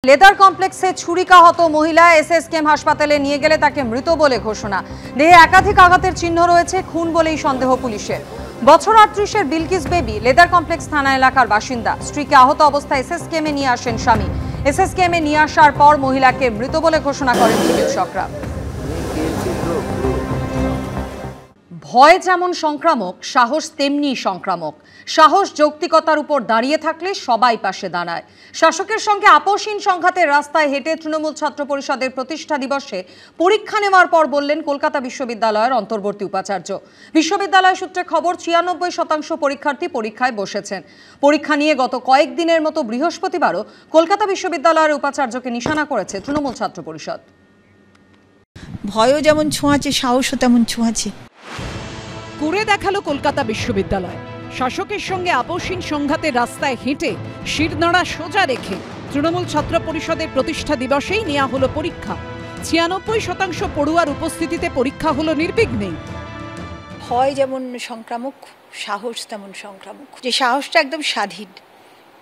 Leather কমপ্লেক্সে ছুরিকাহত মহিলা SSKM হাসপাতালে নিয়ে গেলে তাকে মৃত বলে ঘোষণা। দেহে একাধিক আঘাতের চিহ্ন রয়েছে, খুন বলেই সন্দেহ পুলিশের। বছর 38-এর বিলকিস বেবি লেদার কমপ্লেক্স থানা এলাকার বাসিন্দা। স্ত্রীকে আহত অবস্থায় এসএসকেএমে নিয়ে আসেন স্বামী। এসএসকেএমে নিয়ে আসার পর মহিলাকে মৃত বলে ঘোষণা করেন চিকিৎসকরা। ভয় যেমন সংক্রামক, সাহস তেমনি সংক্রামক। সাহস যৌক্তিকতার উপর দাঁড়িয়ে থাকলে সবাই পাশে দাঁড়ায়। শাসকের সঙ্গে আপোষহীন সংঘাতের রাস্তায় হেঁটে তৃণমূল ছাত্র পরিষদের প্রতিষ্ঠা দিবসে পরীক্ষা নেওয়ার পর বললেন কলকাতা বিশ্ববিদ্যালয়ের অন্তর্বর্তী উপাচার্য। বিশ্ববিদ্যালয় সূত্রে খবর, 96% পরীক্ষার্থী পরীক্ষায় বসেছেন। পরীক্ষা নিয়ে গত কয়েকদিনের মতো বৃহস্পতিবারও কলকাতা বিশ্ববিদ্যালয়ের উপাচার্যকে নিশানা করেছে তৃণমূল ছাত্র পরিষদ। ভয়ও যেমন ছোঁয়াছে, সাহসও তেমন ছোঁয়াছে। করে দেখালো কলকাতা বিশ্ববিদ্যালয়। শাসকের সঙ্গে আপোষহীন সংঘাতের রাস্তায় হেঁটে শিরদাঁড়া সোজা রেখে তৃণমূল ছাত্র পরিষদের প্রতিষ্ঠা দিবসেই নেওয়া হলো পরীক্ষা। 96% পড়ুয়ার উপস্থিতিতে পরীক্ষা হলো নির্বিঘ্নেই। ভয় যেমন সংক্রামক, সাহস তেমন সংক্রামক। যে সাহসটা একদম স্বাধীন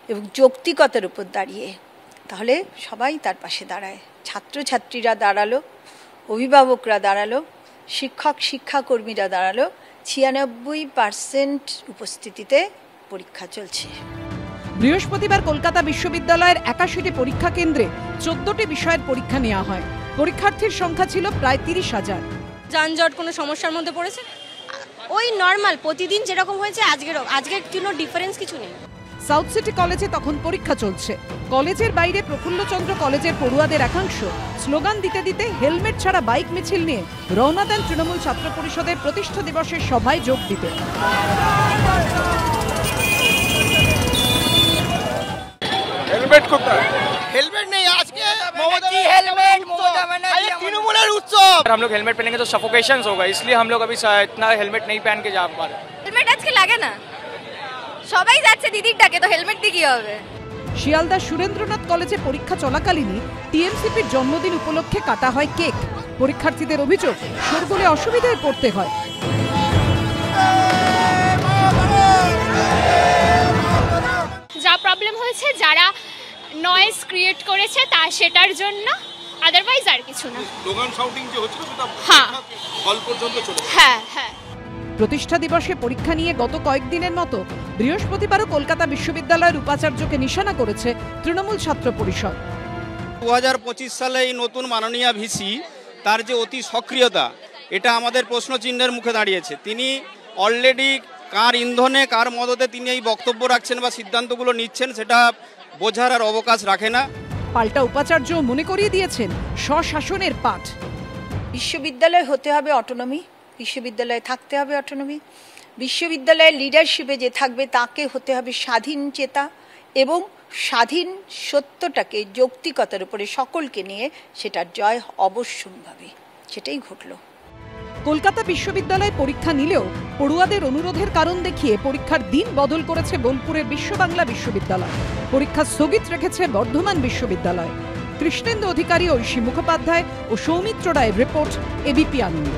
এবং যৌক্তিকতার উপর দাঁড়িয়ে, তাহলে সবাই তার পাশে দাঁড়ায়। ছাত্রছাত্রীরা দাঁড়ালো, অভিভাবকরা দাঁড়ালো, শিক্ষাকর্মীরা দাঁড়ালো। 96% উপস্থিতিতে পরীক্ষা চলছে। বৃহস্পতিবার কলকাতা বিশ্ববিদ্যালয়ের 81টি পরীক্ষা কেন্দ্রে 14টি বিষয়ের পরীক্ষা নেওয়া হয়। পরীক্ষার্থীর সংখ্যা ছিল প্রায় 30,000। যানজট কোনো সমস্যার মধ্যে পড়েছে? ওই নর্মাল প্রতিদিন যেরকম হয়েছে আজকের কোনো ডিফারেন্স কিছু নেই। সাউথ সিটি কলেজে তখন পরীক্ষা চলছে। কলেজের বাইরে প্রফুল্লচন্দ্র কলেজের পড়ুয়াদের একাংশ স্লোগান দিতে দিতে হেলমেট ছাড়া বাইক মিছিল নিয়ে রওনা দেন তৃণমূল ছাত্র পরিষদের প্রতিষ্ঠা দিবসের সভায় যোগ দিতে। হেলমেট কোথায়? হেলমেট নেই আজকে। तृणमूल उत्सव हम लोग हेलमेट पहनेंगे तो सफोकेशन होगा, इसलिए हम लोग अभी इतना हेलमेट नहीं पहन के जा पा रहे। হেলমেট আজকে লাগে না, সবাই যাচ্ছে দিদির ডাকে, তো হেলমেট দিয়ে কি হবে? শিয়ালদা সুরেন্দ্রনাথ কলেজে পরীক্ষা চলাকালীনই টিএমসিপির জন্মদিন উপলক্ষে কাটা হয় কেক। পরীক্ষার্থীদের অভিযোগ, শোরগোলে অসুবিধায় পড়তে হয়। যা প্রবলেম হয়েছে যারা নয়েজ ক্রিয়েট করেছে তা সেটার জন্য, আদারওয়াইজ আর কিছু না। স্লোগান শাউটিং যে হচ্ছিল সেটা হল পর্যন্ত চলে গেছে। হ্যাঁ। প্রতিষ্ঠা দিবসে পরীক্ষা নিয়ে গত কয়েকদিনের মতো বৃহস্পতিবারও কলকাতা বিশ্ববিদ্যালয়ের উপাচার্যকে নিশানা করেছে তৃণমূল ছাত্র পরিষদ। 2025 সালে এই নতুন মাননীয় ভিসি, তার যে অতি সক্রিয়তা, এটা আমাদের প্রশ্নচিহ্নের মুখে দাঁড়িয়েছে। তিনি অলরেডি কার ইন্ধনে, কার মদতে তিনি এই বক্তব্য রাখছেন বা সিদ্ধান্তগুলো নিচ্ছেন, সেটা বোঝার আর অবকাশ রাখে না। পাল্টা উপাচার্য মনে করিয়ে দিয়েছেন স্বশাসনের পাঠ। বিশ্ববিদ্যালয় হতে হবে অটোনমি, বিশ্ববিদ্যালয়ে থাকতে হবে অটোনমি। বিশ্ববিদ্যালয়ের লিডারশিপে যে থাকবে তাকে হতে হবে স্বাধীন চেতা এবং স্বাধীন সত্যটাকে যৌক্তিকতার উপরে সকলকে নিয়ে সেটার জয় অবশ্যম্ভাবী। সেটাই ঘটল। কলকাতা বিশ্ববিদ্যালয়ে পরীক্ষা নিলেও পড়ুয়াদের অনুরোধের কারণ দেখিয়ে পরীক্ষার দিন বদল করেছে বোলপুরের বিশ্ববাংলা বিশ্ববিদ্যালয়। পরীক্ষা স্থগিত রেখেছে বর্ধমান বিশ্ববিদ্যালয়। কৃষ্ণেন্দু অধিকারী, ঐশী মুখোপাধ্যায় ও সৌমিত্র রায়ের রিপোর্ট, এবিপি আনন্দ।